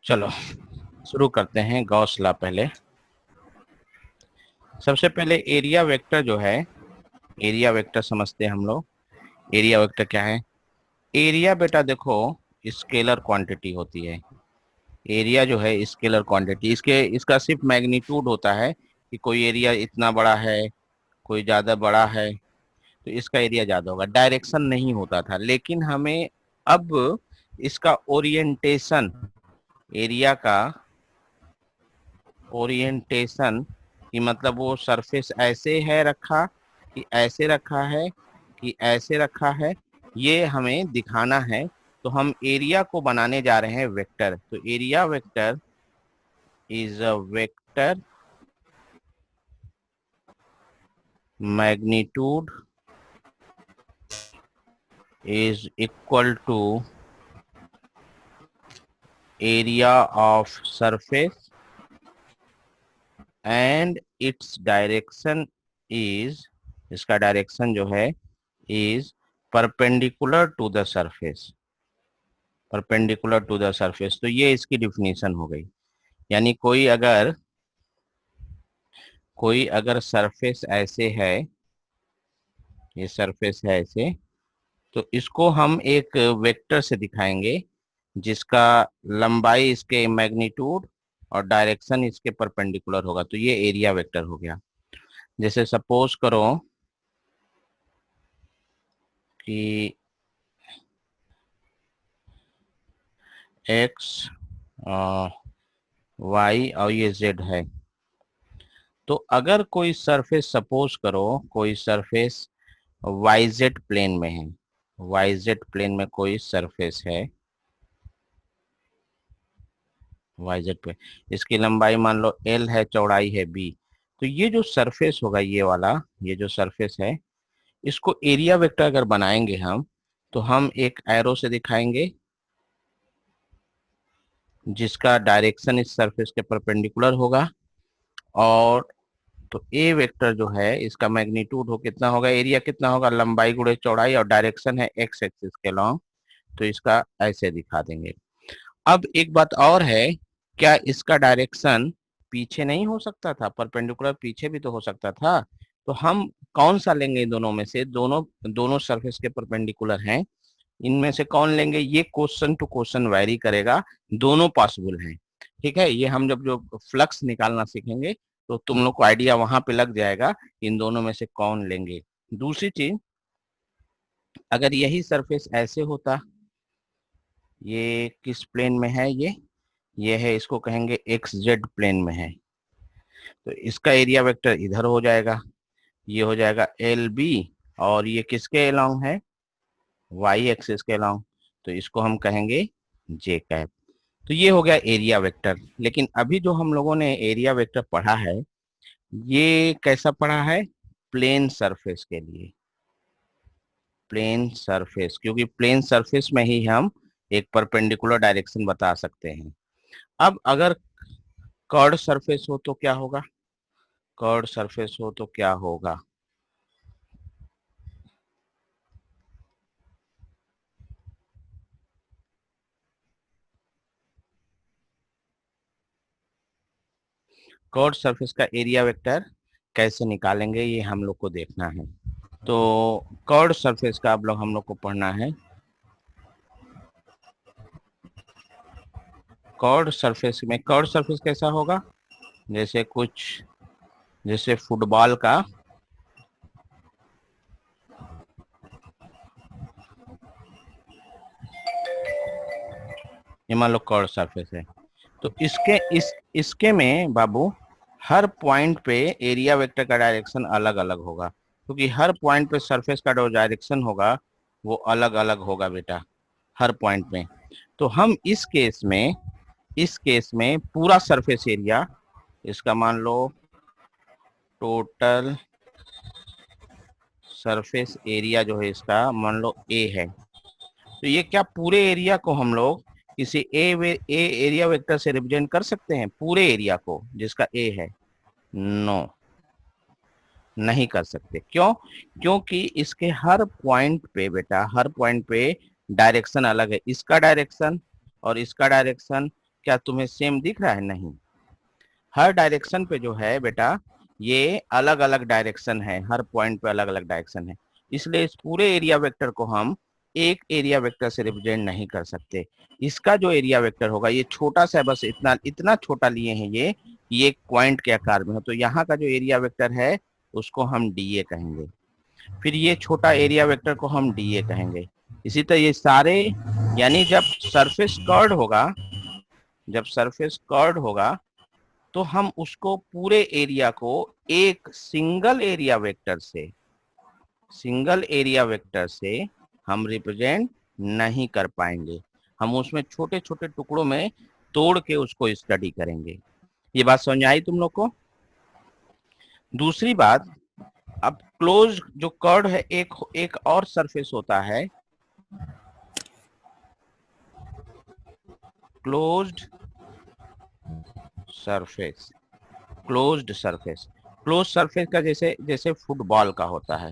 चलो शुरू करते हैं गॉस लॉ। पहले सबसे पहले एरिया वेक्टर जो है, एरिया वेक्टर समझते हैं हम लोग। एरिया वेक्टर क्या है? एरिया बेटा देखो स्केलर क्वांटिटी होती है। एरिया जो है स्केलर क्वांटिटी, इसका सिर्फ मैग्नीट्यूड होता है कि कोई एरिया इतना बड़ा है, कोई ज़्यादा बड़ा है तो इसका एरिया ज़्यादा होगा। डायरेक्शन नहीं होता था, लेकिन हमें अब इसका ओरिएंटेशन, एरिया का ओरिएंटेशन कि मतलब वो सरफेस ऐसे है रखा कि ऐसे रखा है कि ऐसे रखा है, ये हमें दिखाना है। तो हम एरिया को बनाने जा रहे हैं वेक्टर। तो area vector is a vector magnitude is equal to area of surface and its direction is, इसका डायरेक्शन जो है is perpendicular to the surface, perpendicular to the surface. तो ये इसकी डिफिनीशन हो गई। यानी कोई अगर सरफेस ऐसे है, ये सरफेस है ऐसे, तो इसको हम एक वेक्टर से दिखाएंगे जिसका लंबाई इसके मैग्नीट्यूड और डायरेक्शन इसके परपेंडिकुलर होगा। तो ये एरिया वेक्टर हो गया। जैसे सपोज करो कि एक्स, वाई और ये जेड है। तो अगर कोई सरफेस, सपोज करो कोई सरफेस वाईजेड प्लेन में है, वाईजेड प्लेन में कोई सरफेस है, वाईजेड पे इसकी लंबाई मान लो एल है, चौड़ाई है बी। तो ये जो सरफेस होगा, ये वाला, ये जो सरफेस है, इसको एरिया वेक्टर अगर बनाएंगे हम, तो हम एक एरो से दिखाएंगे जिसका डायरेक्शन इस सरफेस के परपेंडिकुलर होगा। और तो ए वेक्टर जो है इसका मैग्नीट्यूड हो कितना होगा, एरिया कितना होगा, लंबाई गुणे चौड़ाई, और डायरेक्शन है एक्स एक्सिस के लॉन्ग। तो इसका ऐसे दिखा देंगे। अब एक बात और है, क्या इसका डायरेक्शन पीछे नहीं हो सकता था? परपेंडिकुलर पीछे भी तो हो सकता था। तो हम कौन सा लेंगे इन दोनों में से? दोनों दोनों सरफेस के परपेंडिकुलर हैं, इनमें से कौन लेंगे? ये क्वेश्चन टू क्वेश्चन वैरी करेगा, दोनों पॉसिबल हैं। ठीक है, ये हम जब जो फ्लक्स निकालना सीखेंगे तो तुम लोग को आइडिया वहां पे लग जाएगा इन दोनों में से कौन लेंगे। दूसरी चीज, अगर यही सरफेस ऐसे होता, ये किस प्लेन में है, ये है, इसको कहेंगे एक्स जेड प्लेन में है, तो इसका एरिया वेक्टर इधर हो जाएगा, ये हो जाएगा एल बी, और ये किसके अलोंग है, वाई एक्सिस के अलोंग, तो इसको हम कहेंगे जे कैप। तो ये हो गया एरिया वेक्टर। लेकिन अभी जो हम लोगों ने एरिया वेक्टर पढ़ा है, ये कैसा पढ़ा है? प्लेन सरफेस के लिए, प्लेन सरफेस, क्योंकि प्लेन सरफेस में ही हम एक परपेंडिकुलर डायरेक्शन बता सकते हैं। अब अगर कर्ड सरफेस हो तो क्या होगा? कर्ड सरफेस हो तो क्या होगा? कर्ड सरफेस का एरिया वेक्टर कैसे निकालेंगे, ये हम लोग को देखना है। तो कर्ड सरफेस का अब लोग हम लोग को पढ़ना है। कर्ड सरफेस में, कर्ड सरफेस कैसा होगा? जैसे कुछ, जैसे फुटबॉल का, ये मान लो कर्ड सरफेस है। तो इसके में बाबू हर पॉइंट पे एरिया वेक्टर का डायरेक्शन अलग अलग होगा, क्योंकि हर पॉइंट पे सरफेस का जो डायरेक्शन होगा वो अलग अलग होगा बेटा, हर पॉइंट में। तो हम इस केस में पूरा सरफेस एरिया, इसका मान लो टोटल सरफेस एरिया जो है इसका मान लो ए है। तो ये क्या पूरे एरिया को हम लोग किसी ए एरिया वेक्टर से रिप्रेजेंट कर सकते हैं, पूरे एरिया को जिसका ए है? नो, नहीं कर सकते। क्यों? क्योंकि इसके हर पॉइंट पे बेटा, हर पॉइंट पे डायरेक्शन अलग है। इसका डायरेक्शन और इसका डायरेक्शन क्या तुम्हें सेम दिख रहा है? नहीं, हर डायरेक्शन पे जो है बेटा ये अलग अलग डायरेक्शन है, हर पॉइंट पे अलग अलग डायरेक्शन है। इसलिए इस पूरे एरिया वेक्टर को हम एक एरिया वेक्टर से रिप्रेजेंट नहीं कर सकते। इसका जो एरिया वेक्टर होगा ये छोटा सा है, बस इतना इतना छोटा लिए हैं ये एक पॉइंट के आकार में हो, तो यहाँ का जो एरिया वेक्टर है उसको हम डीए कहेंगे। फिर ये छोटा एरिया वेक्टर को हम डीए कहेंगे। इसी तरह ये सारे, यानी जब सरफेस कर्ड होगा, जब सरफेस कर्ड होगा तो हम उसको पूरे एरिया को एक सिंगल एरिया वेक्टर से हम रिप्रेजेंट नहीं कर पाएंगे। हम उसमें छोटे छोटे टुकड़ों में तोड़ के उसको स्टडी करेंगे। ये बात समझ आई तुम लोग को? दूसरी बात, अब क्लोज जो कर्ड है, एक और सरफेस होता है closed surface. Closed surface, close surface का जैसे जैसे फुटबॉल का होता है।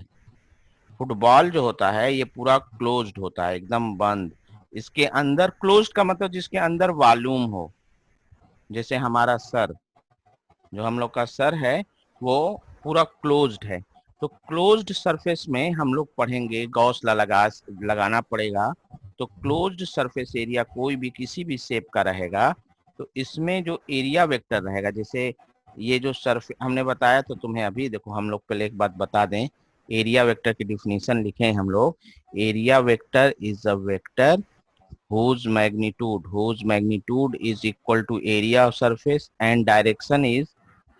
फुटबॉल जो होता है ये पूरा क्लोज्ड होता है, एकदम बंद। इसके अंदर, क्लोज्ड का मतलब जिसके अंदर वॉल्यूम हो। जैसे हमारा सर, जो हम लोग का सर है वो पूरा क्लोज्ड है। तो क्लोज्ड सरफेस में हम लोग पढ़ेंगे, गॉस ला लगाना पड़ेगा। तो क्लोज्ड सरफेस एरिया कोई भी किसी भी शेप का रहेगा तो इसमें जो एरिया वेक्टर रहेगा, जैसे ये जो सरफेस हमने बताया, तो तुम्हें अभी देखो हम लोग पहले एक बात बता दें, एरिया वेक्टर की डिफिनीशन लिखे हैं हम लोग। Area vector is a vector whose magnitude is equal to area of surface and direction is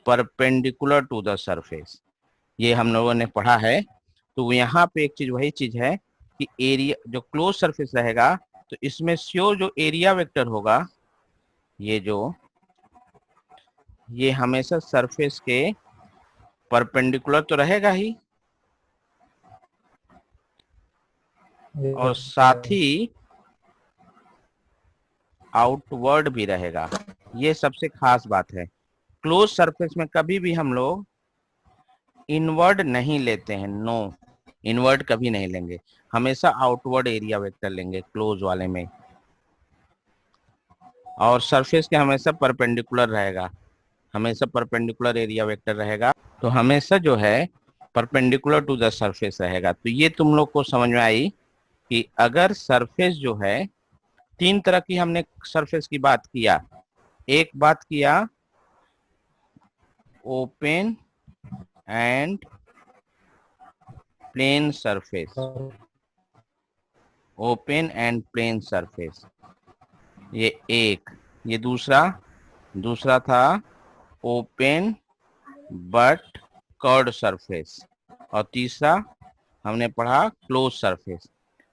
perpendicular to the surface। ये हम लोगों ने पढ़ा है। तो यहाँ पे एक चीज, वही चीज है कि एरिया जो क्लोज सरफेस रहेगा तो इसमें श्योर जो एरिया वेक्टर होगा, ये हमेशा सरफेस के परपेंडिकुलर तो रहेगा ही, और साथ ही आउटवर्ड भी रहेगा। ये सबसे खास बात है। क्लोज सरफेस में कभी भी हम लोग इनवर्ड नहीं लेते हैं, नो, इनवर्ड कभी नहीं लेंगे, हमेशा आउटवर्ड एरिया वेक्टर लेंगे क्लोज वाले में। और सरफेस के हमेशा परपेंडिकुलर रहेगा, हमेशा परपेंडिकुलर एरिया वेक्टर रहेगा। तो हमेशा जो है परपेंडिकुलर टू द सरफेस रहेगा। तो ये तुम लोग को समझ में आई कि अगर सरफेस जो है, तीन तरह की हमने सरफेस की बात किया। एक बात किया open and plane surface, open and plane surface, ये एक। ये दूसरा था ओपन बट कर्ड सरफेस, और तीसरा हमने पढ़ा क्लोज सरफेस।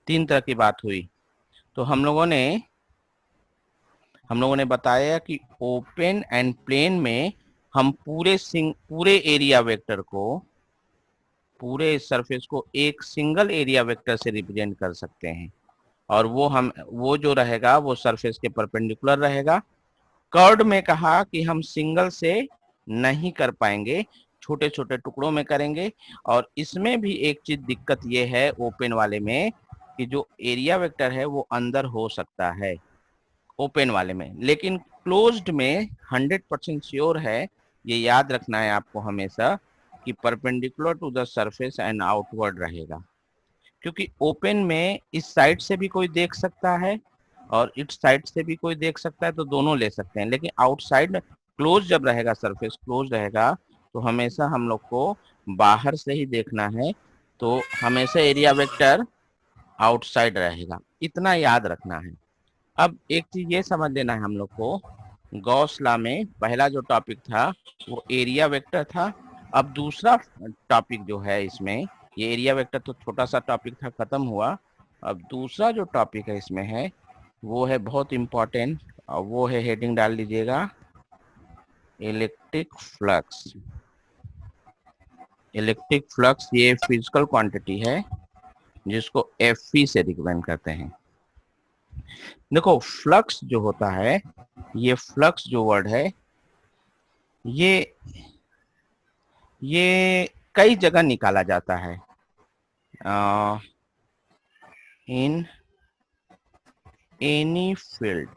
तीन तरह की बात हुई। तो हम लोगों ने बताया कि ओपन एंड प्लेन में हम पूरे एरिया वेक्टर को, पूरे सरफेस को एक सिंगल एरिया वेक्टर से रिप्रेजेंट कर सकते हैं, और वो जो रहेगा वो सरफेस के परपेंडिकुलर रहेगा। कर्ड में कहा कि हम सिंगल से नहीं कर पाएंगे, छोटे छोटे टुकड़ों में करेंगे। और इसमें भी एक चीज दिक्कत ये है ओपन वाले में, कि जो एरिया वेक्टर है वो अंदर हो सकता है ओपन वाले में, लेकिन क्लोज्ड में 100% श्योर है, ये याद रखना है आपको हमेशा, कि perpendicular to the surface and outward रहेगा। क्योंकि ओपन में इस साइड से भी कोई देख सकता है और इस साइड से भी कोई देख सकता है, तो दोनों ले सकते हैं। लेकिन आउटसाइड क्लोज जब रहेगा, सरफेस क्लोज रहेगा, तो हमेशा हम लोग को बाहर से ही देखना है, तो हमेशा एरिया वेक्टर आउटसाइड रहेगा। इतना याद रखना है। अब एक चीज ये समझ लेना है हम लोग को, गॉस लॉ में पहला जो टॉपिक था वो एरिया वेक्टर था। अब दूसरा टॉपिक जो है इसमें, ये एरिया वेक्टर तो छोटा सा टॉपिक था, खत्म हुआ। अब दूसरा जो टॉपिक है इसमें है वो है बहुत इंपॉर्टेंट, और वो है, हेडिंग डाल लीजिएगा, इलेक्ट्रिक फ्लक्स। इलेक्ट्रिक फ्लक्स ये फिजिकल क्वांटिटी है जिसको एफई से रिप्रेजेंट करते हैं। देखो फ्लक्स जो होता है, ये फ्लक्स जो वर्ड है ये कई जगह निकाला जाता है। In any field,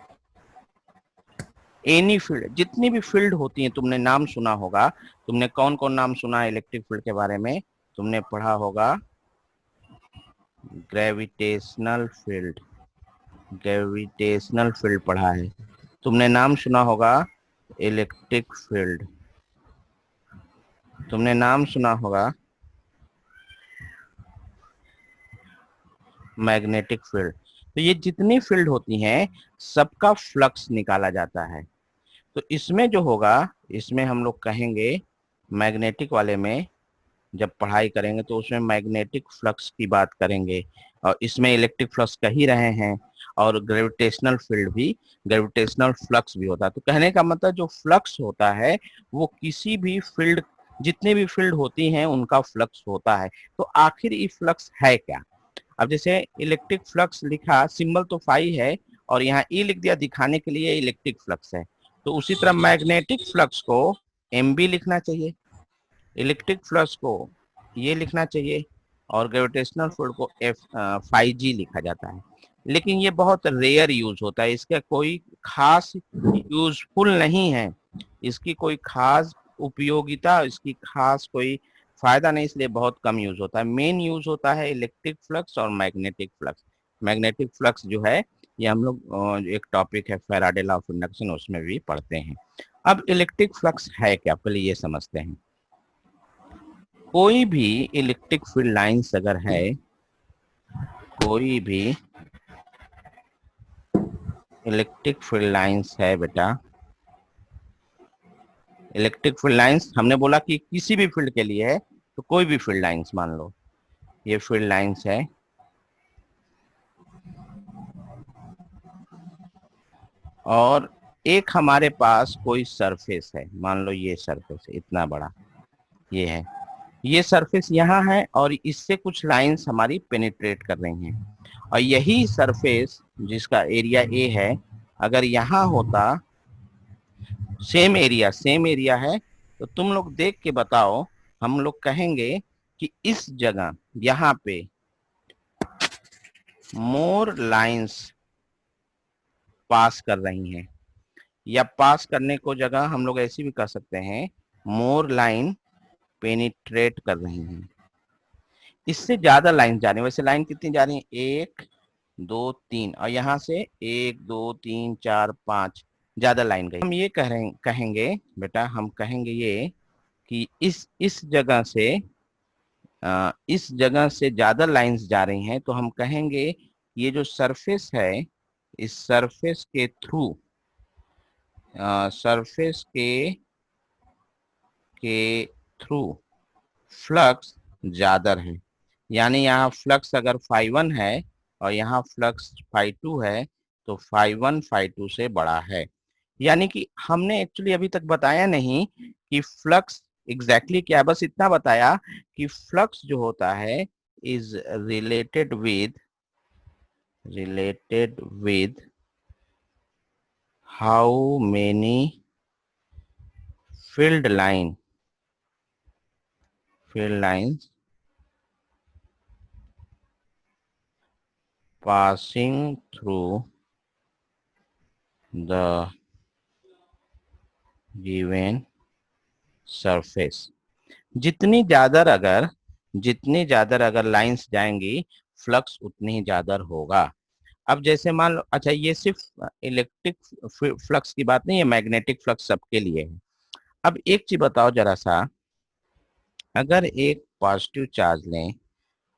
any field, जितनी भी फील्ड होती हैं, तुमने नाम सुना होगा, तुमने कौन कौन नाम सुना है इलेक्ट्रिक फील्ड के बारे में? तुमने पढ़ा होगा ग्रेविटेशनल फील्ड, ग्रेविटेशनल फील्ड पढ़ा है। तुमने नाम सुना होगा इलेक्ट्रिक फील्ड, तुमने नाम सुना होगा मैग्नेटिक फील्ड। तो ये जितनी फील्ड होती हैं सबका फ्लक्स निकाला जाता है। तो इसमें जो होगा, इसमें हम लोग कहेंगे मैग्नेटिक वाले में जब पढ़ाई करेंगे तो उसमें मैग्नेटिक फ्लक्स की बात करेंगे, और इसमें इलेक्ट्रिक फ्लक्स कह ही रहे हैं, और ग्रेविटेशनल फील्ड भी, ग्रेविटेशनल फ्लक्स भी होता है। तो कहने का मतलब जो फ्लक्स होता है वो किसी भी फील्ड, जितने भी फील्ड होती हैं उनका फ्लक्स होता है। तो आखिर ये फ्लक्स है क्या? अब जैसे इलेक्ट्रिक फ्लक्स लिखा, सिंबल तो फाई है और यहाँ ई लिख दिया दिखाने के लिए इलेक्ट्रिक फ्लक्स है, तो उसी तरह मैग्नेटिक फ्लक्स को एम बी लिखना चाहिए, इलेक्ट्रिक फ्लक्स को ये लिखना चाहिए, और ग्रेविटेशनल फील्ड को एफ फाइव जी लिखा जाता है। लेकिन ये बहुत रेयर यूज होता है, इसका कोई खास यूजफुल नहीं है, इसकी कोई खास उपयोगिता, इसकी खास कोई फायदा नहीं, इसलिए बहुत कम यूज होता है। मेन यूज होता है इलेक्ट्रिक फ्लक्स और मैग्नेटिक फ्लक्स। मैग्नेटिक फ्लक्स जो है ये हम लोग एक टॉपिक है फैराडे लॉ ऑफ इंडक्शन, उसमें भी पढ़ते हैं। अब इलेक्ट्रिक फ्लक्स है क्या, पहले ये समझते हैं। कोई भी इलेक्ट्रिक फील्ड लाइंस अगर है, कोई भी इलेक्ट्रिक फील्ड लाइंस है बेटा, इलेक्ट्रिक फील्ड लाइंस हमने बोला कि किसी भी फील्ड के लिए है, तो कोई भी फील्ड लाइंस मान लो ये फील्ड लाइंस है, और एक हमारे पास कोई सरफेस है, मान लो ये सरफेस है इतना बड़ा, ये है, ये सरफेस यहाँ है और इससे कुछ लाइंस हमारी पेनिट्रेट कर रही हैं, और यही सरफेस जिसका एरिया ए है, अगर यहाँ होता, सेम एरिया है, तो तुम लोग देख के बताओ, हम लोग कहेंगे कि इस जगह यहाँ पे मोर लाइंस पास कर रही हैं, या पास करने को जगह हम लोग ऐसी भी कह सकते हैं, मोर लाइन पेनिट्रेट कर रही हैं, इससे ज्यादा लाइन जा रही है। वैसे लाइन कितनी जा रही है, एक दो तीन, और यहाँ से एक दो तीन चार पांच, ज्यादा लाइन गई। हम ये कहेंगे बेटा, हम कहेंगे ये कि इस जगह से इस जगह से ज्यादा लाइंस जा रही हैं, तो हम कहेंगे ये जो सरफेस है, इस सरफेस के थ्रू, सरफेस के थ्रू फ्लक्स ज्यादा है। यानी यहाँ फ्लक्स अगर फाइव वन है और यहाँ फ्लक्स फाइव टू है, तो फाइव वन फाइव टू से बड़ा है। यानी कि हमने एक्चुअली अभी तक बताया नहीं कि फ्लक्स एग्जैक्टली क्या है, बस इतना बताया कि फ्लक्स जो होता है is related with how many field lines passing through the given surface। जितनी ज्यादा अगर लाइंस जाएंगी, फ्लक्स उतनी ही ज्यादा होगा। अब जैसे मान लो, अच्छा ये सिर्फ इलेक्ट्रिक फ्लक्स की बात नहीं है, मैग्नेटिक फ्लक्स सबके लिए है। अब एक चीज बताओ जरा सा, अगर एक पॉजिटिव चार्ज लें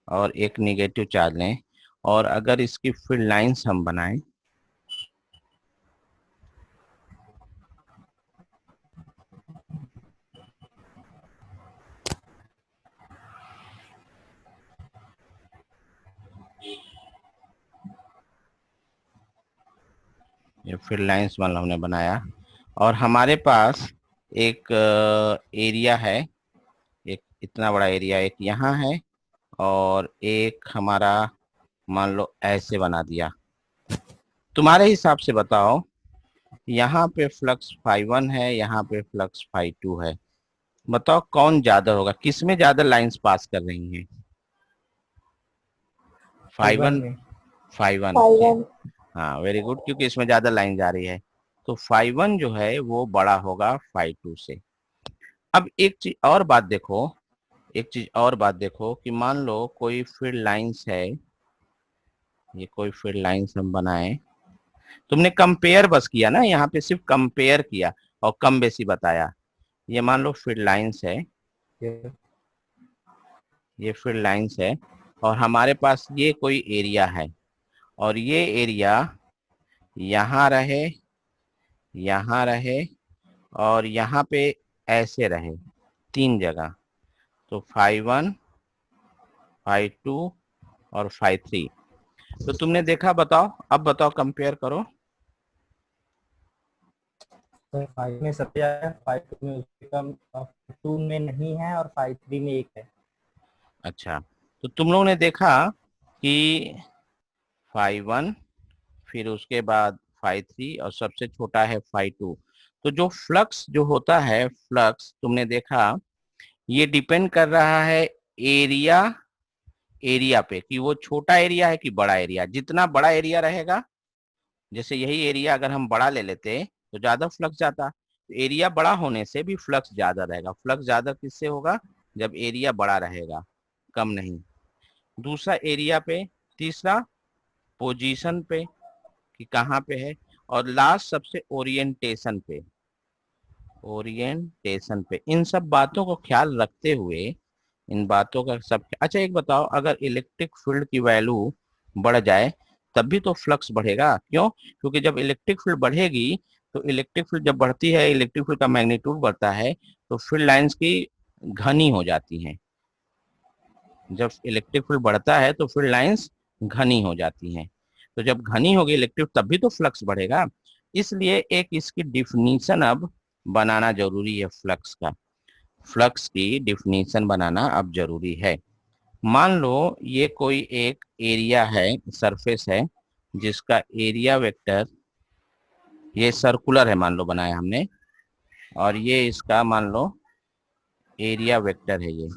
और एक निगेटिव चार्ज लें, और अगर इसकी फील्ड लाइंस हम बनाएं, ये फील्ड लाइंस मान लो हमने बनाया, और हमारे पास एक एरिया है, एक इतना बड़ा एरिया एक यहाँ है, और एक हमारा मान लो ऐसे बना दिया। तुम्हारे हिसाब से बताओ, यहाँ पे फ्लक्स फाइव वन है, यहाँ पे फ्लक्स फाइव टू है, बताओ कौन ज्यादा होगा, किसमें ज्यादा लाइंस पास कर रही हैं? फाइव वन, फाइव वन, हाँ वेरी गुड, क्योंकि इसमें ज्यादा लाइन जा रही है। तो फाइव वन जो है वो बड़ा होगा फाइव टू से। अब एक चीज और बात देखो, एक चीज और बात देखो कि मान लो कोई फील्ड लाइंस है, ये कोई फील्ड लाइंस हम बनाए, तुमने कंपेयर बस किया ना, यहाँ पे सिर्फ कंपेयर किया और कम बेसी बताया। ये मान लो फील्ड लाइंस है, ये फील्ड लाइंस है और हमारे पास ये कोई एरिया है और ये एरिया यहाँ रहे, यहाँ रहे और यहाँ पे ऐसे रहे, तीन जगह। तो फाइव वन, फाइव टू और फाइव थ्री। तो तुमने देखा, बताओ, अब बताओ, कंपेयर करो। तो 5 में सबसे ज्यादा, 5 में उससे कम, 2 में नहीं है और 5 3 में एक है। अच्छा, तो तुम लोगों ने देखा कि फाइव वन, फिर उसके बाद फाइव थ्री और सबसे छोटा है फाइव टू। तो जो फ्लक्स जो होता है, फ्लक्स तुमने देखा ये डिपेंड कर रहा है एरिया, एरिया पे, कि वो छोटा एरिया है कि बड़ा एरिया। जितना बड़ा एरिया रहेगा, जैसे यही एरिया अगर हम बड़ा ले लेते तो ज्यादा फ्लक्स जाता। तो एरिया बड़ा होने से भी फ्लक्स ज्यादा रहेगा। फ्लक्स ज्यादा किससे होगा? जब एरिया बड़ा रहेगा, कम नहीं। दूसरा एरिया पे, तीसरा पोजीशन पे कि कहाँ पे है, और लास्ट सबसे ओरिएंटेशन पे, ओरिएंटेशन पे। इन सब बातों को ख्याल रखते हुए, इन बातों का सब। अच्छा एक बताओ, अगर इलेक्ट्रिक फील्ड की वैल्यू बढ़ जाए तब भी तो फ्लक्स बढ़ेगा, क्यों? क्योंकि जब इलेक्ट्रिक फील्ड बढ़ेगी, तो इलेक्ट्रिक फील्ड जब बढ़ती है, इलेक्ट्रिक फील्ड का मैग्नीट्यूड बढ़ता है, तो फील्ड लाइंस की घनी हो जाती हैं। जब इलेक्ट्रिक फील्ड बढ़ता है तो फील्ड लाइंस घनी हो जाती हैं। तो जब घनी होगी इलेक्ट्रिक, तब भी तो फ्लक्स बढ़ेगा। इसलिए एक इसकी डिफिनीशन अब बनाना जरूरी है, फ्लक्स का। फ्लक्स की डिफिनीशन बनाना अब जरूरी है। मान लो ये कोई एक एरिया है, सरफेस है, जिसका एरिया वेक्टर, ये सर्कुलर है मान लो, बनाया हमने, और ये इसका मान लो एरिया वेक्टर है ये।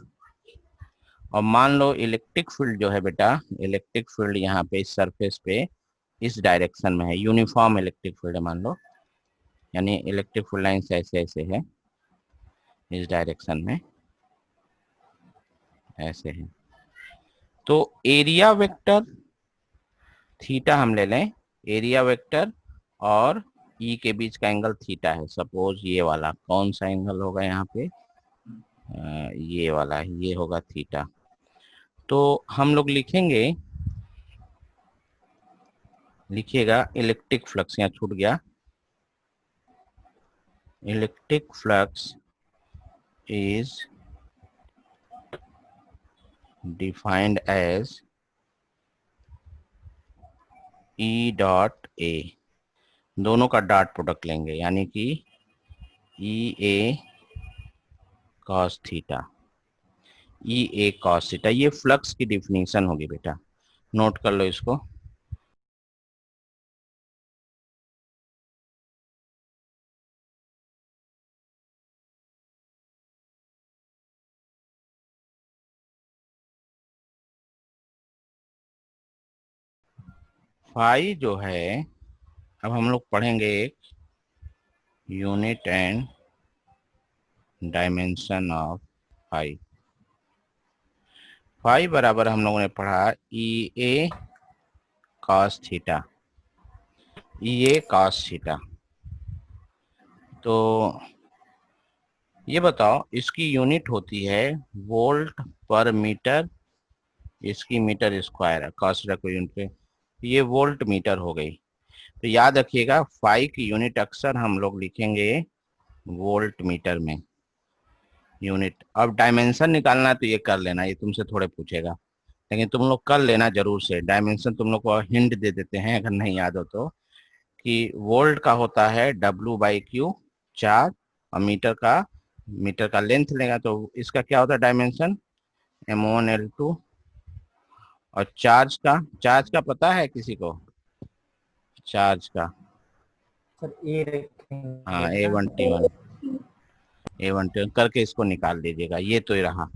और मान लो इलेक्ट्रिक फील्ड जो है बेटा, इलेक्ट्रिक फील्ड यहाँ पे इस सरफेस पे इस डायरेक्शन में है, यूनिफॉर्म इलेक्ट्रिक फील्ड है मान लो, यानी इलेक्ट्रिक फील्ड लाइन ऐसे ऐसे है, इस डायरेक्शन में ऐसे है। तो एरिया वेक्टर थीटा हम ले लें, एरिया वेक्टर और ई के बीच का एंगल थीटा है। सपोज ये वाला कौन सा एंगल होगा यहाँ पे, ये वाला, ये होगा थीटा। तो हम लोग लिखेंगे, लिखिएगा इलेक्ट्रिक फ्लक्स, यहाँ छूट गया, electric flux is defined as E dot A, दोनों का डॉट प्रोडक्ट लेंगे, यानी कि ई A cos theta, E A cos theta. ये फ्लक्स की डिफिनीशन होगी बेटा, नोट कर लो इसको। फाई जो है, अब हम लोग पढ़ेंगे एक unit and dimension of phi. Phi बराबर हम लोगों ने पढ़ा E A cos theta, E A cos theta. तो ये बताओ, इसकी यूनिट होती है वोल्ट पर मीटर, इसकी मीटर स्क्वायर है, कॉस को यूनिट पे, ये वोल्ट मीटर हो गई। तो याद रखिएगा, फाई की यूनिट अक्सर हम लोग लिखेंगे वोल्ट मीटर में यूनिट। अब डायमेंशन निकालना है तो ये कर लेना, ये तुमसे थोड़े पूछेगा, लेकिन तुम लोग कर लेना जरूर से। डायमेंशन तुम लोग को हिंट दे देते हैं अगर नहीं याद हो तो, कि वोल्ट का होता है W/Q, चार्ज, और मीटर का लेंथ लेगा तो इसका क्या होता है डायमेंशन, M1L2। और चार्ज का पता है किसी को, चार्ज का? सर ए रखेंगे हाँ, ना। A1T करके इसको निकाल दीजिएगा। ये तो ही रहा।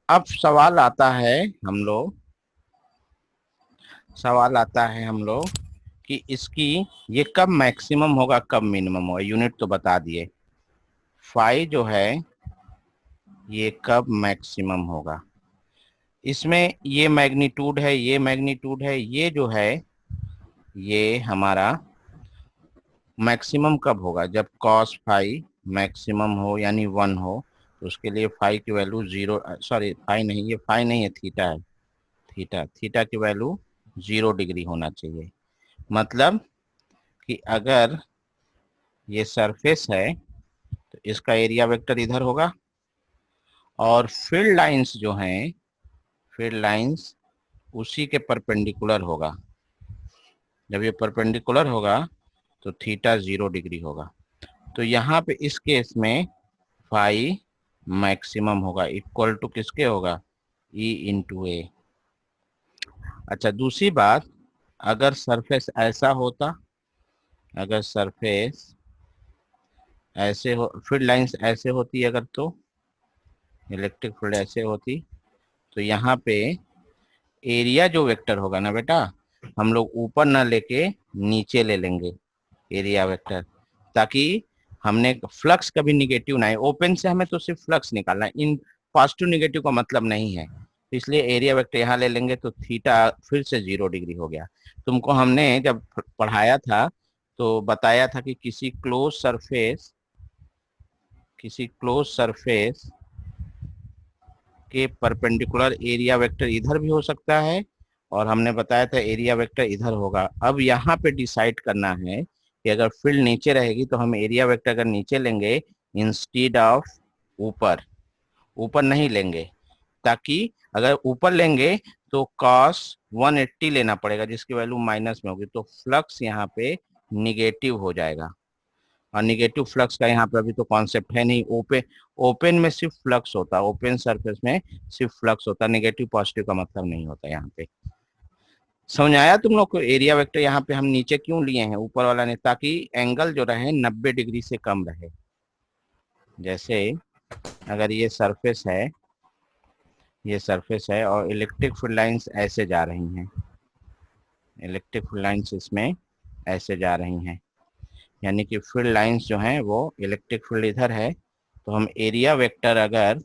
अब सवाल आता है हम लोग कि इसकी ये कब मैक्सिमम होगा कब मिनिमम होगा, यूनिट तो बता दिए। फाई जो है ये कब मैक्सिमम होगा, इसमें ये मैग्नीट्यूड है, ये मैग्नीट्यूड है, ये जो है ये हमारा मैक्सिमम कब होगा, जब कॉस फाई मैक्सिमम हो यानी 1 हो, तो उसके लिए फाई की वैल्यू 0, सॉरी फाई नहीं, ये फाई नहीं है, थीटा है, थीटा, थीटा की वैल्यू 0 डिग्री होना चाहिए। मतलब कि अगर ये सरफेस है तो इसका एरिया वेक्टर इधर होगा, और फील्ड लाइंस जो हैं, फील्ड लाइंस उसी के परपेंडिकुलर होगा। जब ये परपेंडिकुलर होगा तो थीटा 0 डिग्री होगा। तो यहाँ पे इस केस में फाई मैक्सिमम होगा, इक्वल टू किसके होगा, ई इंटू ए। अच्छा दूसरी बात, अगर सरफेस ऐसा होता, अगर सरफेस ऐसे हो, फील्ड लाइंस ऐसे होती अगर, तो इलेक्ट्रिक फील्ड ऐसे होती, तो यहाँ पे एरिया जो वेक्टर होगा ना बेटा, हम लोग ऊपर ना लेके नीचे ले लेंगे एरिया वेक्टर, ताकि हमने फ्लक्स कभी निगेटिव ना है। ओपन से हमें तो सिर्फ फ्लक्स निकालना है, इन पॉजिटिव निगेटिव का मतलब नहीं है, तो इसलिए एरिया वेक्टर यहाँ ले लेंगे, तो थीटा फिर से 0 डिग्री हो गया। तुमको हमने जब पढ़ाया था तो बताया था कि किसी क्लोज सरफेस के परपेंडिकुलर एरिया वेक्टर इधर भी हो सकता है, और हमने बताया था एरिया वेक्टर इधर होगा। अब यहाँ पे डिसाइड करना है कि अगर फील्ड नीचे रहेगी तो हम एरिया वेक्टर अगर नीचे लेंगे इंस्टीड ऑफ ऊपर, ऊपर नहीं लेंगे, ताकि अगर ऊपर लेंगे तो cos 180 लेना पड़ेगा जिसकी वैल्यू माइनस में होगी, तो फ्लक्स यहाँ पे निगेटिव हो जाएगा। और निगेटिव फ्लक्स का यहाँ पे अभी तो कॉन्सेप्ट है नहीं, ओपन ओपन में सिर्फ फ्लक्स होता है, ओपन सरफेस में सिर्फ फ्लक्स होता है, निगेटिव पॉजिटिव का मतलब नहीं होता यहाँ पे। समझ आया तुम लोग को, एरिया वेक्टर यहाँ पे हम नीचे क्यों लिए हैं ऊपर वाला ने, ताकि एंगल जो रहे 90 डिग्री से कम रहे। जैसे अगर ये सरफेस है, ये सरफेस है और इलेक्ट्रिक फील्ड लाइंस ऐसे जा रही हैं, इलेक्ट्रिक फील्ड लाइंस इसमें ऐसे जा रही हैं, यानी कि फील्ड लाइंस जो हैं वो इलेक्ट्रिक फील्ड इधर है, तो हम एरिया वेक्टर अगर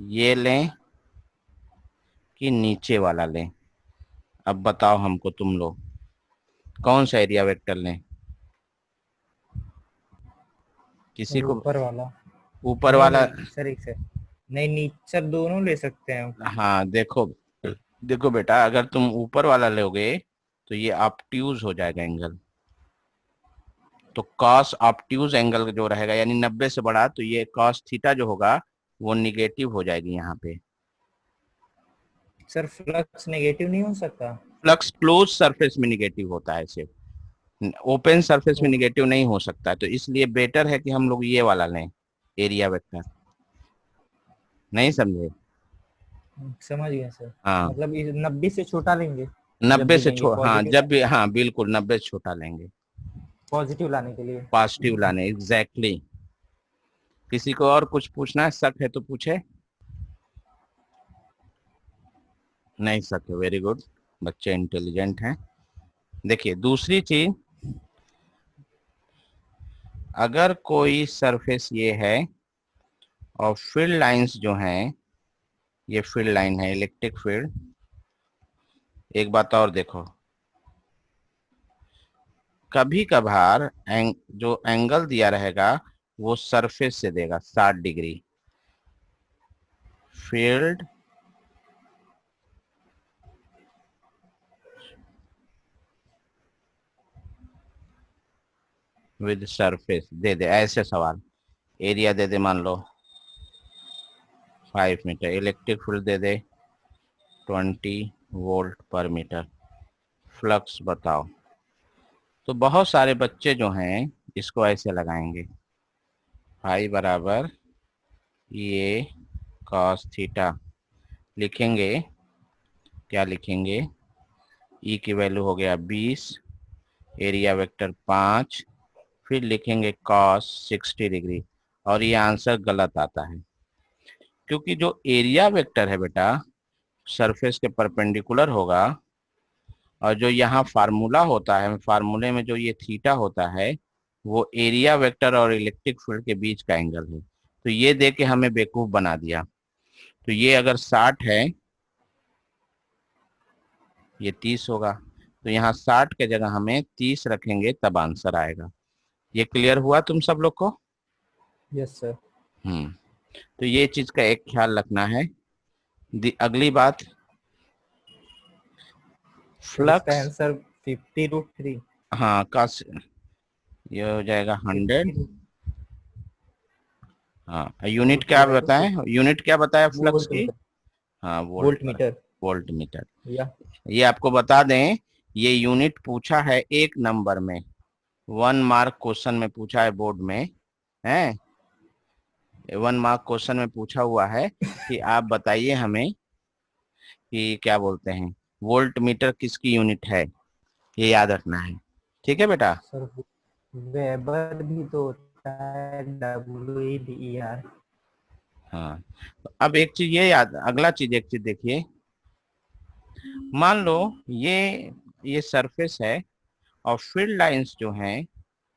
ये लें कि नीचे वाला लें, अब बताओ हमको तुम लोग कौन सा एरिया वेक्टर लें, किसी को ऊपर वाला। ऊपर नहीं वाला। नहीं सर, एक से नहीं, नीचे दोनों ले सकते हैं हम। हाँ देखो, देखो बेटा अगर तुम ऊपर वाला लोगे तो ये ऑब्ट्यूज हो जाएगा एंगल, तो कॉस ऑब्ट्यूज एंगल जो रहेगा यानी 90 से बड़ा, तो ये कॉस थीटा जो होगा वो निगेटिव हो जाएगी यहाँ पे। सर फ्लक्स नेगेटिव नहीं हो सकता? फ्लक्स क्लोज सरफेस में निगेटिव होता है सिर्फ, ओपन सरफेस में ओ, निगेटिव नहीं हो सकता है, तो इसलिए बेटर है कि हम लोग ये वाला लें एरिया वेक्टर। नहीं समझे? समझ गया सर। हाँ, मतलब 90 से छोटा लेंगे जब 90 भी से लेंगे, हाँ पॉजिटिव जब भी, हाँ बिल्कुल 90 से छोटा लेंगे पॉजिटिव लाने के लिए। पॉजिटिव लाने, एग्जैक्टली exactly। किसी को और कुछ पूछना है, शक है तो पूछे, नहीं शक है, वेरी गुड, बच्चे इंटेलिजेंट हैं। देखिए दूसरी चीज, अगर कोई सरफेस ये है और फील्ड लाइंस जो हैं, ये फील्ड लाइन है इलेक्ट्रिक फील्ड, एक बात और देखो, कभी कभार जो एंगल दिया रहेगा वो सरफेस से देगा 60 डिग्री, फील्ड विद सरफेस दे दे, ऐसे सवाल, एरिया दे दे मान लो 5 मीटर, इलेक्ट्रिक फील्ड दे दे 20 वोल्ट पर मीटर, फ्लक्स बताओ, तो बहुत सारे बच्चे जो हैं इसको ऐसे लगाएंगे, फाई बराबर ये कॉस थीटा, लिखेंगे क्या लिखेंगे, ई की वैल्यू हो गया 20, एरिया वेक्टर 5, फिर लिखेंगे कॉस 60 डिग्री, और ये आंसर गलत आता है, क्योंकि जो एरिया वेक्टर है बेटा सरफेस के परपेंडिकुलर होगा, और जो यहाँ फार्मूला होता है, फार्मूले में जो ये थीटा होता है वो एरिया वेक्टर और इलेक्ट्रिक फील्ड के बीच का एंगल है। तो ये दे के हमें बेवकूफ बना दिया। तो ये अगर 60 है, ये 30 होगा, तो यहाँ 60 के जगह हमें 30 रखेंगे तब आंसर आएगा। ये क्लियर हुआ तुम सब लोग को? Yes sir. तो ये चीज का एक ख्याल रखना है। अगली बात, इसका फ्लक्स। आंसर 50√3। हाँ ये हो जाएगा 100। 50 हाँ, यूनिट रूट क्या 3 बाई टू बताएं, यूनिट क्या बताया फ्लक्स वोल्ट की? मीटर। हाँ, वोल्ट मीटर वोल्ट मीटर। या ये आपको बता दें, ये यूनिट पूछा है 1 नंबर में, 1 मार्क क्वेश्चन में पूछा है बोर्ड में, है 1 मार्क क्वेश्चन में पूछा हुआ है कि आप बताइए हमें कि क्या बोलते हैं, वोल्ट मीटर किसकी यूनिट है, ये याद रखना है। ठीक है बेटा? सर वेबर भी तो होता है, WEBER। हाँ, तो अब एक चीज ये याद, अगला चीज एक चीज देखिए, मान लो ये सरफेस है और फील्ड लाइंस जो हैं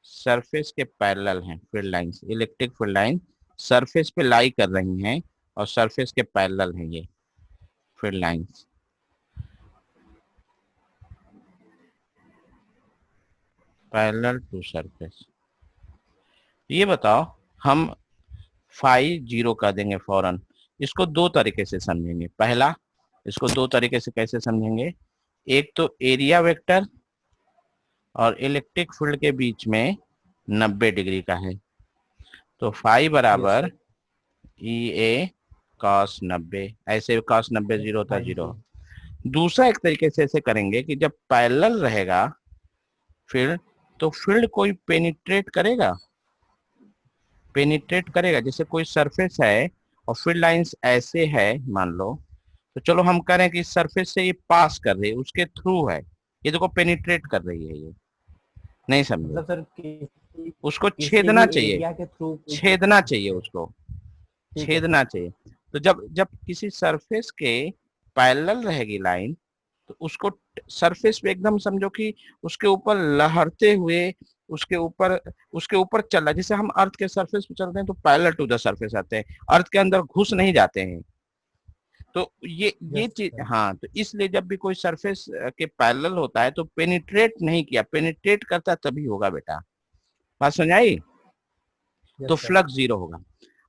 सरफेस के पैरेलल हैं। Field lines, electric field line surface पे लाई कर रही हैं और सरफेस के पैरेलल हैं ये field lines. Parallel to surface. ये बताओ, हम फाई 0 कर देंगे फौरन। इसको दो तरीके से समझेंगे। पहला, इसको दो तरीके से कैसे समझेंगे, एक तो एरिया वेक्टर और इलेक्ट्रिक फील्ड के बीच में 90 डिग्री का है, तो फाई यस बराबर सर। ई ए कॉस 90, ऐसे कॉस 90 जीरो होता है, हाँ जीरो। जी। दूसरा एक तरीके से ऐसे करेंगे कि जब पैरेलल रहेगा फील्ड, तो फील्ड कोई पेनिट्रेट करेगा, पेनिट्रेट करेगा। जैसे कोई सरफेस है और फील्ड लाइंस ऐसे है मान लो, तो चलो हम कह रहे हैं कि इस सरफेस से ये पास कर रही है, उसके थ्रू है, ये देखो पेनिट्रेट कर रही है ये। नहीं समझे? मतलब सर किसी उसको किसी छेदना भी चाहिए, एरिया के थ्रू छेदना चाहिए ठीक उसको, है छेदना सर। चाहिए। तो जब जब किसी सरफेस के पैरेलल रहेगी लाइन, तो उसको सरफेस पे एकदम समझो कि उसके ऊपर लहरते हुए, उसके ऊपर उसके ऊपर चल रहा है। जैसे हम अर्थ के सरफेस पे चलते हैं तो पैरेलल टू द सरफेस आते हैं, अर्थ के अंदर घुस नहीं जाते हैं। तो ये यस चीज, सर। हाँ, तो इसलिए जब भी कोई सरफेस के पैरेलल होता है तो पेनिट्रेट नहीं किया, पेनिट्रेट करता तभी होगा बेटा। बात समझ आई? तो यस सर। फ्लक्स 0 होगा।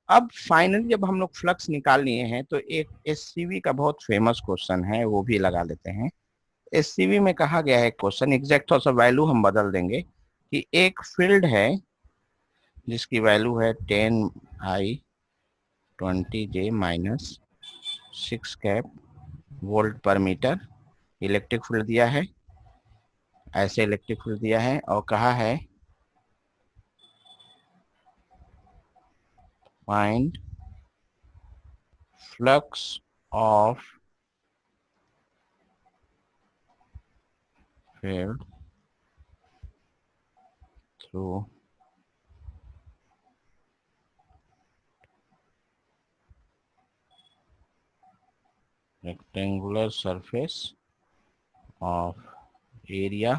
अब फाइनली जब हम लोग फ्लक्स निकाल लिए हैं तो एक एससीवी का बहुत फेमस क्वेश्चन है, वो भी लगा लेते हैं। एससीवी में कहा गया है क्वेश्चन, एग्जैक्ट थोड़ा सा वैल्यू हम बदल देंगे कि एक फील्ड है जिसकी वैल्यू है 10I20J-6 वोल्ट पर मीटर। इलेक्ट्रिक फील्ड दिया है, ऐसे इलेक्ट्रिक फील्ड दिया है और कहा है find flux of field through rectangular surface of area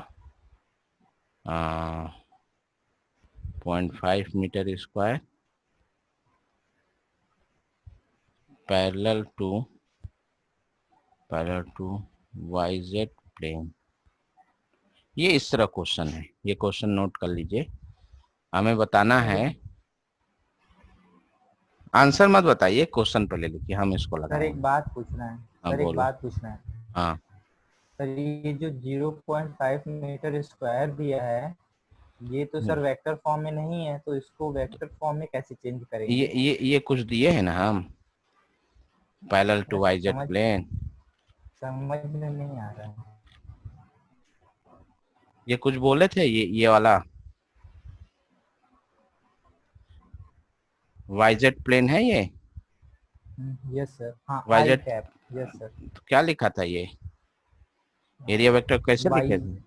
0.5 metre square parallel to YZ plane. ये इस तरह क्वेश्चन है, ये क्वेश्चन नोट कर लीजिए। हमें बताना सर है, आंसर मत बताइए, क्वेश्चन पहले लिखिए, हम इसको सर लगाएंगे। एक बात पूछना है। हाँ सर एक बोलो। बात पूछना है। हाँ, सर ये जो 0.5 मीटर स्क्वायर दिया है, ये तो सर वेक्टर फॉर्म में नहीं है, तो इसको वेक्टर फॉर्म में कैसे चेंज करेंगे? ये कुछ दिए हैं ना हम, पैरेलल टू सर YZ समझ प्लेन। समझ में नहीं आ रहा है। ये कुछ बोले थे, ये वाला YZ प्लेन है ये। Yes sir. हाँ आई YZ, कैप। Yes sir. तो क्या लिखा था ये, एरिया वेक्टर कैसे वाई। लिखे थे?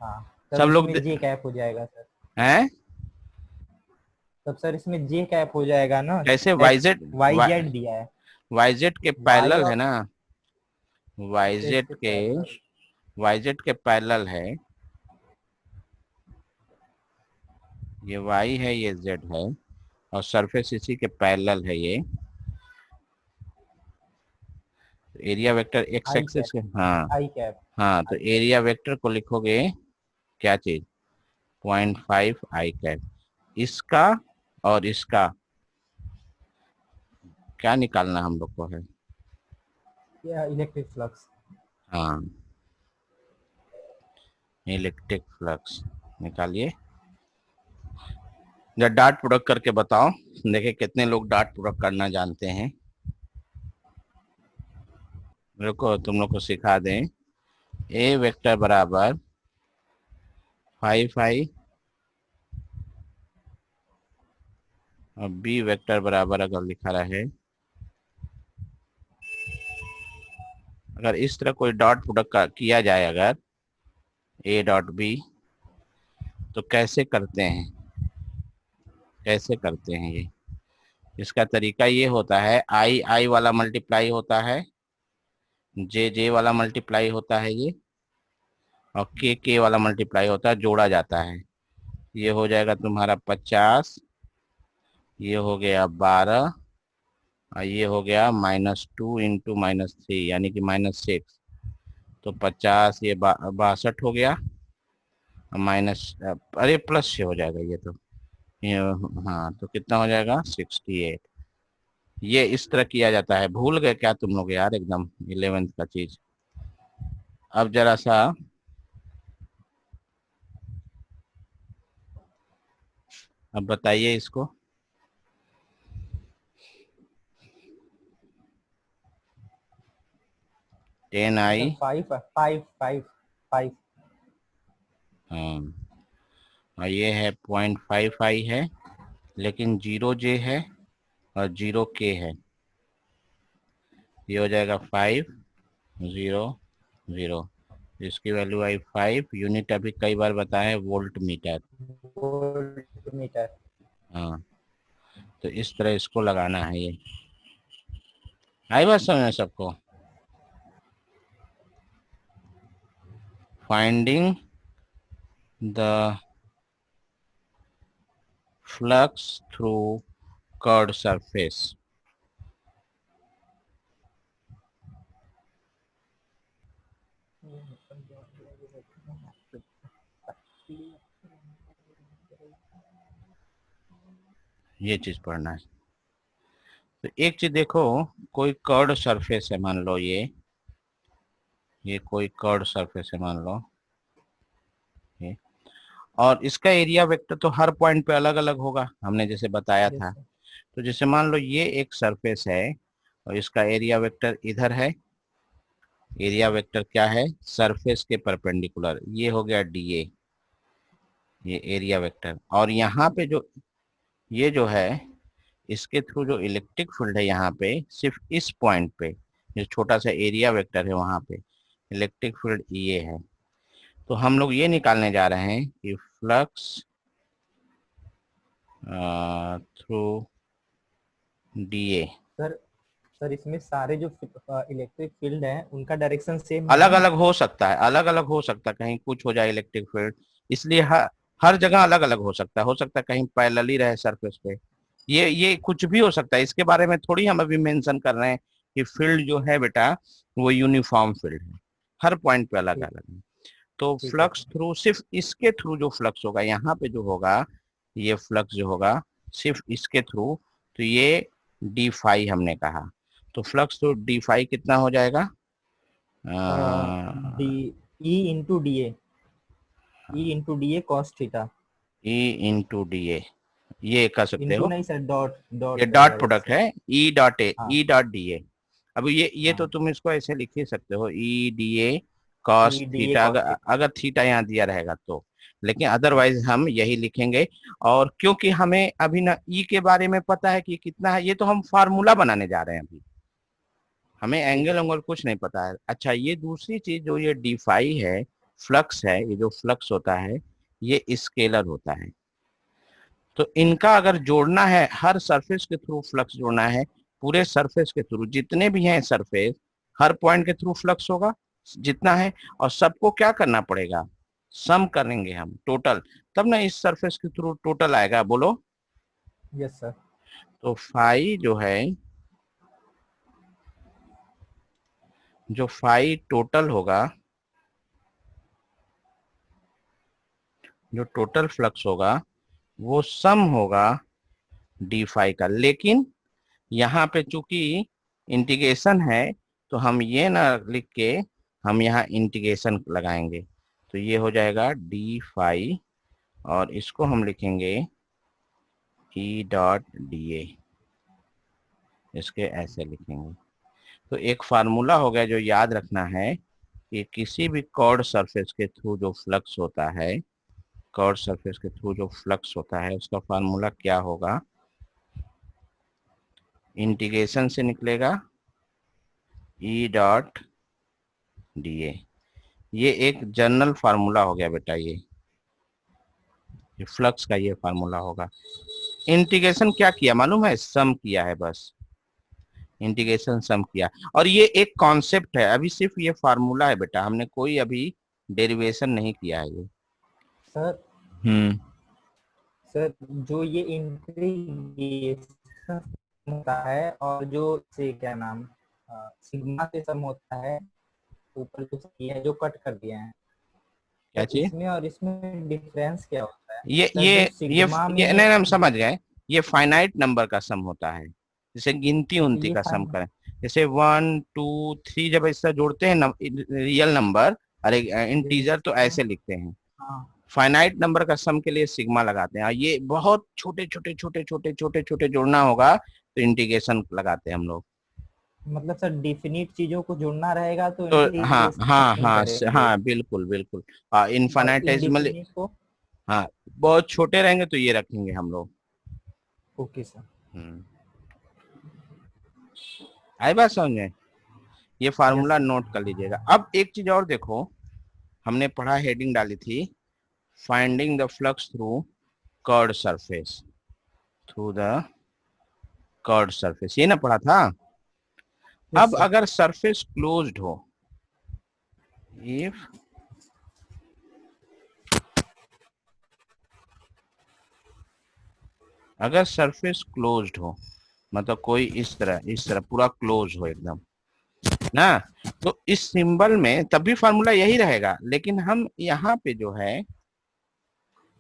हाँ तब सब लोग इसमें जे कैप हो जाएगा सर। हैं, तब सर इसमें जे कैप हो जाएगा ना। कैसे? एक्स वाई जेड दिया है। YZ के वाई पैरेलल है और ना, YZ इसके के पैरेलल। YZ के पैरेलल है, ये Y है ये Z है, और सरफेस इसी के पैरेलल है ये। एरिया वेक्टर एक्स आई एक्सिस कैप, के, हाँ आई कैप, हाँ, तो आई एरिया वेक्टर को लिखोगे क्या चीज, 0.5 आई कैप। इसका और इसका क्या निकालना हम लोग को है, कैप, इलेक्ट्रिक फ्लक्स। हाँ इलेक्ट्रिक फ्लक्स निकालिए। जब डॉट प्रोडक्ट करके बताओ, देखिए कितने लोग डॉट प्रोडक्ट करना जानते हैं। मेरे को तुम लोग को सिखा दें। ए वेक्टर बराबर 5 आई और बी वेक्टर बराबर अगर लिखा रहे, अगर इस तरह कोई डॉट प्रोडक्ट किया जाए, अगर ए डॉट बी, तो कैसे करते हैं, कैसे करते हैं ये, इसका तरीका ये होता है, आई आई वाला मल्टीप्लाई होता है, जे जे वाला मल्टीप्लाई होता है ये, और के वाला मल्टीप्लाई होता है, जोड़ा जाता है। ये हो जाएगा तुम्हारा 50, ये हो गया 12, और ये हो गया -2 इंटू -3 यानी कि -6, तो 50, ये 62 हो गया, माइनस, अरे प्लस से हो जाएगा ये तो, ये, हाँ तो कितना हो जाएगा 68। ये इस तरह किया जाता है। भूल गए क्या तुम लोग यार एकदम 11th का चीज। अब जरा सा अब बताइए इसको, 10 आई, 5 हाँ, और ये है 0.5 आई है, लेकिन 0 J है और 0 K है। ये हो जाएगा 5 0 0, इसकी वैल्यू आई 5 यूनिट, अभी कई बार बताया है वोल्ट मीटर। Volt meter. हाँ, तो इस तरह इसको लगाना है। ये आई बात समझ में सबको। Finding the flux through curved surface. ये चीज पढ़ना है। तो एक चीज देखो, कोई कर्ड सरफेस है मान लो, ये कोई कर्ड सरफेस है मान लो ये, और इसका एरिया वेक्टर तो हर पॉइंट पे अलग अलग होगा, हमने जैसे बताया यस था। सर। तो जैसे मान लो ये एक सरफेस है और इसका एरिया वेक्टर इधर है। एरिया वेक्टर क्या है, सरफेस के परपेंडिकुलर, ये हो गया DA, ये एरिया वेक्टर। और यहाँ पे जो ये जो है, इसके थ्रू जो इलेक्ट्रिक फील्ड है यहाँ पे, सिर्फ इस पॉइंट पे जो छोटा सा एरिया वेक्टर है वहां पे इलेक्ट्रिक फील्ड ये है। तो हम लोग ये निकालने जा रहे हैं कि flux through DA। Sir sir इसमें सारे जो इलेक्ट्रिक फील्ड है उनका डायरेक्शन सेम है अलग ना? अलग हो सकता है, अलग अलग हो सकता है, कहीं कुछ हो जाए इलेक्ट्रिक फील्ड, इसलिए हर जगह अलग अलग हो सकता है कहीं पैरेलल ही रहे सरफेस पे। ये कुछ भी हो सकता है, इसके बारे में थोड़ी हम अभी मेंशन कर रहे हैं कि फील्ड जो है बेटा वो यूनिफॉर्म फील्ड है, हर पॉइंट पे अलग ठीक अलग है। तो ठीक है फ्लक्स सर। थ्रू, सिर्फ इसके थ्रू जो फ्लक्स होगा यहाँ पे जो होगा, ये फ्लक्स जो होगा सिर्फ इसके थ्रू, तो ये d5 हमने कहा। तो फ्लक्स थ्रू d5 कितना हो जाएगा, D, E into D A, E into D A cos theta. E/DA, ये कर सकते इंटू हो। नहीं सर, डॉट ये डॉट डॉट रहेगा प्रोडक्ट इससे। है, E.A, हाँ E.DA। अब ये तो हाँ, तुम इसको ऐसे लिख ही सकते हो, E.DA cos E D A theta, cos अगर थीटा। अगर थीटा यहाँ दिया रहेगा तो, लेकिन अदरवाइज हम यही लिखेंगे। और क्योंकि हमें अभी ना ई के बारे में पता है कि कितना है, ये तो हम फार्मूला बनाने जा रहे हैं अभी, हमें ठीक है एंगल सर। एंगल कुछ नहीं पता है। अच्छा, ये दूसरी चीज जो ये d5 है, फ्लक्स है, ये जो फ्लक्स होता है ये स्केलर होता है। तो इनका अगर जोड़ना है, हर सरफेस के थ्रू फ्लक्स जोड़ना है, पूरे सरफेस के थ्रू जितने भी हैं सरफेस, हर पॉइंट के थ्रू फ्लक्स होगा, जितना है, और सबको क्या करना पड़ेगा, सम करेंगे हम टोटल, तब ना इस सरफेस के थ्रू टोटल आएगा। बोलो। Yes sir. तो फाई जो है, जो फाई टोटल होगा, जो टोटल फ्लक्स होगा वो सम होगा डी फाई का। लेकिन यहाँ पे चूंकि इंटीग्रेशन है, तो हम ये ना लिख के हम यहाँ इंटीग्रेशन लगाएंगे, तो ये हो जाएगा डी फाई, और इसको हम लिखेंगे ई डॉट डी ए, इसके ऐसे लिखेंगे। तो एक फार्मूला हो गया जो याद रखना है कि किसी भी कर्व्ड सरफेस के थ्रू जो फ्लक्स होता है, कर्व्ड सरफेस के थ्रू जो फ्लक्स होता है उसका फार्मूला क्या होगा, इंटीग्रेशन से निकलेगा ई डॉट डी ए। ये एक जनरल फार्मूला हो गया बेटा, ये फ्लक्स का ये फार्मूला होगा। इंटीग्रेशन क्या किया मालूम है, सम किया है बस, इंटीग्रेशन सम किया। और ये एक कॉन्सेप्ट है, अभी सिर्फ ये फार्मूला है बेटा, हमने कोई अभी डेरिवेशन नहीं किया है ये। सर हम्म। सर जो ये इंटीग्रेशन होता है और जो से क्या नाम सिग्मा से सम होता है, ऊपर जो किया है जो कट कर दिया है, क्या तो चाहिए, इसमें और इसमें डिफरेंस क्या होता है ये सर? ये जो ये सिग्मा ये नहीं, में हम समझ गए। ये फाइनाइट नंबर का सम होता है, जैसे गिनती उनती ये का सम फाइन। करें, जैसे 1 2 3 जब ऐसा जोड़ते हैं रियल नंबर, अरे इंटीजर, तो ऐसे लिखते हैं। हाँ फाइनाइट नंबर का सम के लिए सिग्मा लगाते हैं, और ये बहुत छोटे छोटे छोटे छोटे छोटे छोटे जोड़ना होगा तो इंटीग्रेशन लगाते हैं हम लोग। मतलब सर डिफिनिट चीजों को जोड़ना रहेगा तो तो हाँ हाँ इंटीग्रेशन हाँ करेंगे, हाँ, बिल्कुल बिल्कुल। और इनफाइनाइटेसिमल, इनडिफिनिट को। हाँ, बहुत छोटे रहेंगे तो ये रखेंगे हम लोग। Okay sir. हम्म, आई बात समझ में? ये यस फार्मूला सर। नोट कर लीजिएगा। अब एक चीज और देखो, हमने पढ़ा, हेडिंग डाली थी, finding the flux through curved surface, through the curved surface, ये ना पढ़ा था। यस अब सर। अगर सरफेस क्लोज्ड हो, इफ अगर सरफेस क्लोज्ड हो, मतलब कोई इस तरह पूरा क्लोज हो एकदम ना, तो इस सिंबल में तब भी फार्मूला यही रहेगा, लेकिन हम यहाँ पे जो है,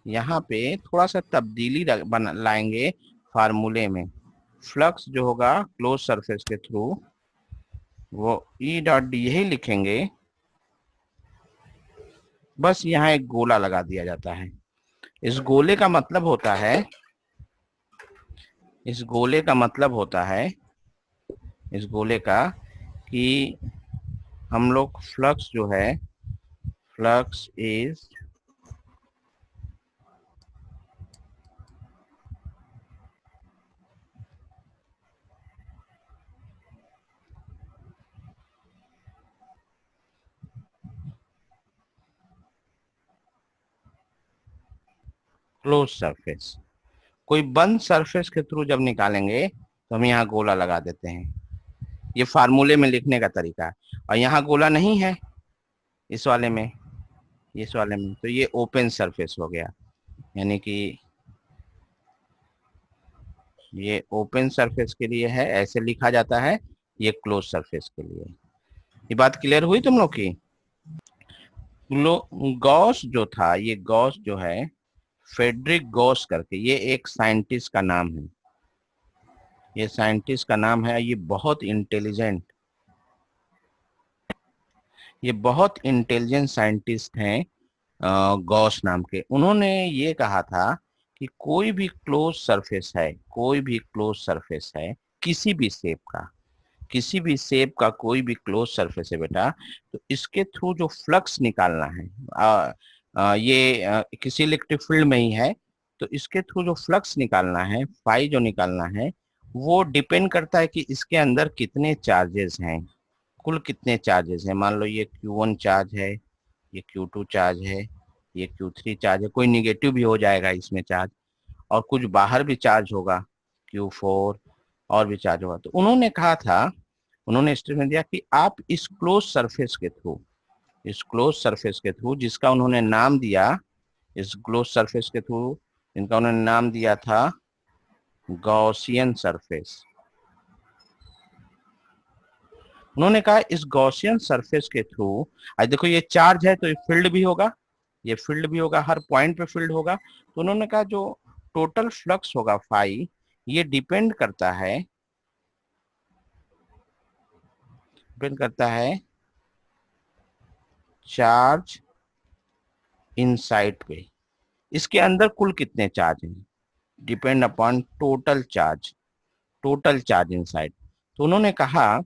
यहाँ पे थोड़ा सा तब्दीली लाएंगे फार्मूले में। फ्लक्स जो होगा क्लोज सरफेस के थ्रू, वो ई डॉट डी यही लिखेंगे, बस यहाँ एक गोला लगा दिया जाता है। इस गोले का मतलब होता है, इस गोले का मतलब होता है, इस गोले का कि हम लोग फ्लक्स जो है, फ्लक्स इज क्लोज सरफेस। कोई बंद सरफेस के थ्रू जब निकालेंगे तो हम यहाँ गोला लगा देते हैं, ये फार्मूले में लिखने का तरीका है। और यहाँ गोला नहीं है इस वाले में, इस वाले में, तो ये ओपन सरफेस हो गया, यानी कि ये ओपन सरफेस के लिए है, ऐसे लिखा जाता है, ये क्लोज सरफेस के लिए। ये बात क्लियर हुई तुम लोग की? गॉस जो था, ये गॉस जो है, फेडरिक गॉस करके, ये एक साइंटिस्ट का नाम है, ये साइंटिस्ट का नाम है, ये बहुत इंटेलिजेंट, ये बहुत इंटेलिजेंट साइंटिस्ट हैं, गॉस नाम के। उन्होंने ये कहा था कि कोई भी क्लोज सरफेस है, कोई भी क्लोज सरफेस है, किसी भी शेप का, किसी भी शेप का कोई भी क्लोज सरफेस है बेटा, तो इसके थ्रू जो फ्लक्स निकालना है, किसी इलेक्ट्रिक फील्ड में ही है, तो इसके थ्रू जो फ्लक्स निकालना है, फाई जो निकालना है, वो डिपेंड करता है कि इसके अंदर कितने चार्जेस हैं, कुल कितने चार्जेस हैं। मान लो ये Q1 चार्ज है, ये Q2 चार्ज है, ये Q3 चार्ज है, कोई निगेटिव भी हो जाएगा इसमें चार्ज, और कुछ बाहर भी चार्ज होगा, Q4 और भी चार्ज होगा। तो उन्होंने कहा था, उन्होंने स्टेटमेंट दिया कि आप इस क्लोज सरफेस के थ्रू इस क्लोज सरफेस के थ्रू, जिसका उन्होंने नाम दिया, इस क्लोज सरफेस के थ्रू इनका उन्होंने नाम दिया था गॉसियन सरफेस। उन्होंने कहा इस गॉसियन सरफेस के थ्रू, आज देखो ये चार्ज है तो ये फील्ड भी होगा, ये फील्ड भी होगा, हर पॉइंट पे फील्ड होगा। तो उन्होंने कहा जो टोटल फ्लक्स होगा फाई, ये डिपेंड करता है चार्ज इनसाइड पे, इसके अंदर कुल कितने चार्ज हैं, depend upon total charge inside. तो उन्होंने कहा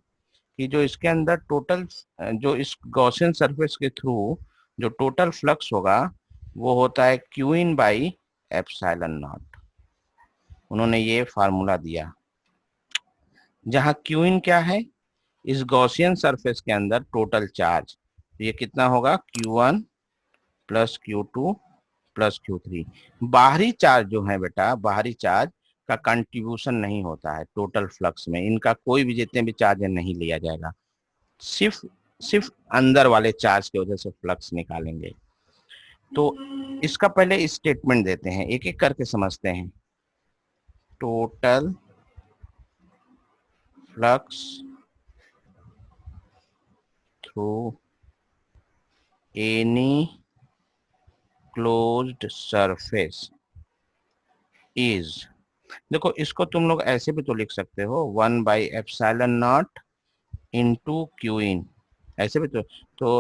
कि जो इसके अंदर टोटल, जो इस गॉसियन सरफेस के थ्रू जो टोटल फ्लक्स होगा वो होता है Q in by epsilon not. उन्होंने ये फार्मूला दिया, जहां क्यू इन क्या है, इस गॉसियन सरफेस के अंदर टोटल चार्ज, ये कितना होगा Q1 plus Q2 plus Q3। बाहरी चार्ज जो है बेटा, बाहरी चार्ज का कंट्रीब्यूशन नहीं होता है टोटल फ्लक्स में, इनका कोई भी जितने भी चार्ज है नहीं लिया जाएगा, सिर्फ सिर्फ अंदर वाले चार्ज की वजह से फ्लक्स निकालेंगे। तो इसका पहले स्टेटमेंट देते हैं, एक एक करके समझते हैं। Total flux through any closed surface is, देखो इसको तुम लोग ऐसे भी तो लिख सकते हो, 1/एप्सिलॉन नॉट इंटू क्यू इन, ऐसे भी तो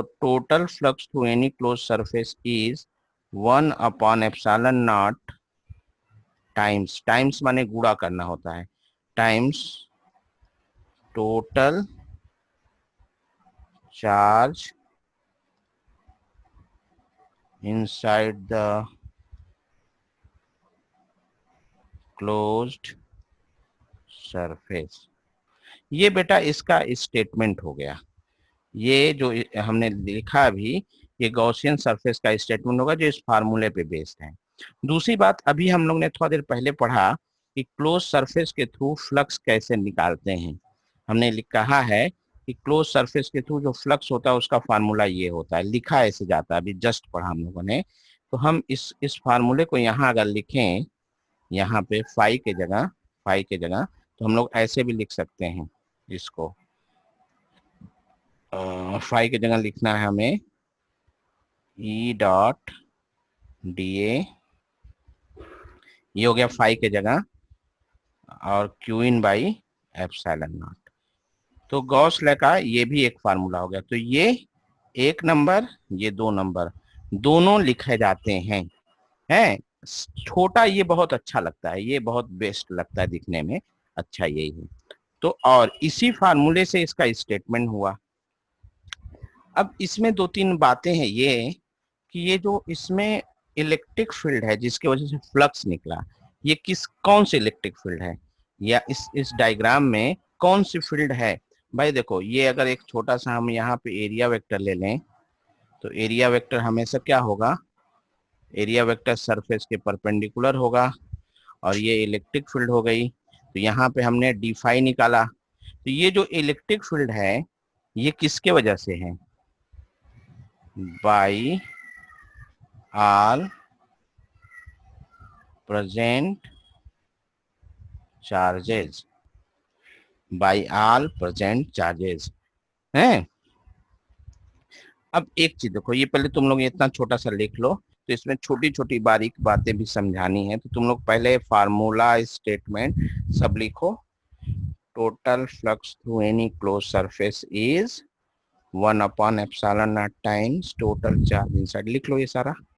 total flux through any close surface is 1/एप्सिलॉन नॉट टाइम्स माने गुणा करना होता है, times total charge inside the closed surface. ये बेटा इसका स्टेटमेंट हो गया, ये जो हमने लिखा अभी, ये गॉसियन सरफेस का स्टेटमेंट होगा जो इस फार्मूले पे बेस्ड है। दूसरी बात, अभी हम लोग ने थोड़ा देर पहले पढ़ा कि क्लोज सरफेस के थ्रू फ्लक्स कैसे निकालते हैं। हमने कहा है कि क्लोज सरफेस के थ्रू जो फ्लक्स होता है उसका फार्मूला ये होता है, लिखा ऐसे जाता है, अभी जस्ट पढ़ा हम लोगों ने। तो हम इस फार्मूले को यहाँ अगर लिखें, यहाँ पे फाई के जगह तो हम लोग ऐसे भी लिख सकते हैं इसको, फाई की जगह लिखना है हमें E डॉट डी ए, ये हो गया फाई के जगह, और Q in by epsilon not. तो गॉस लॉ का ये भी एक फार्मूला हो गया। तो ये 1 नंबर, ये 2 नंबर, दोनों लिखे जाते हैं। छोटा ये बहुत अच्छा लगता है, ये बहुत बेस्ट लगता है दिखने में, अच्छा यही है। तो और इसी फार्मूले से इसका स्टेटमेंट हुआ। अब इसमें 2-3 बातें हैं, ये कि ये जो इसमें इलेक्ट्रिक फील्ड है जिसकी वजह से फ्लक्स निकला, ये कौन सी इलेक्ट्रिक फील्ड है, या इस डायग्राम में कौन सी फील्ड है। भाई देखो, ये अगर एक छोटा सा हम यहाँ पे एरिया वेक्टर ले लें, तो एरिया वेक्टर हमेशा क्या होगा, एरिया वेक्टर सरफेस के परपेंडिकुलर होगा, और ये इलेक्ट्रिक फील्ड हो गई। तो यहाँ पे हमने डी फाई निकाला। तो ये जो इलेक्ट्रिक फील्ड है ये किसके वजह से है, by all present charges, by all present charges हैं। अब एक चीज देखो, ये पहले तुम लोग इतना छोटा सा लिख लो, तो इसमें छोटी छोटी बारीक बातें भी समझानी है। तो तुम लोग पहले फार्मूला स्टेटमेंट सब लिखो। Total flux through any close surface is 1/एप्सिलॉन naught times total charge inside, लिख लो ये सारा।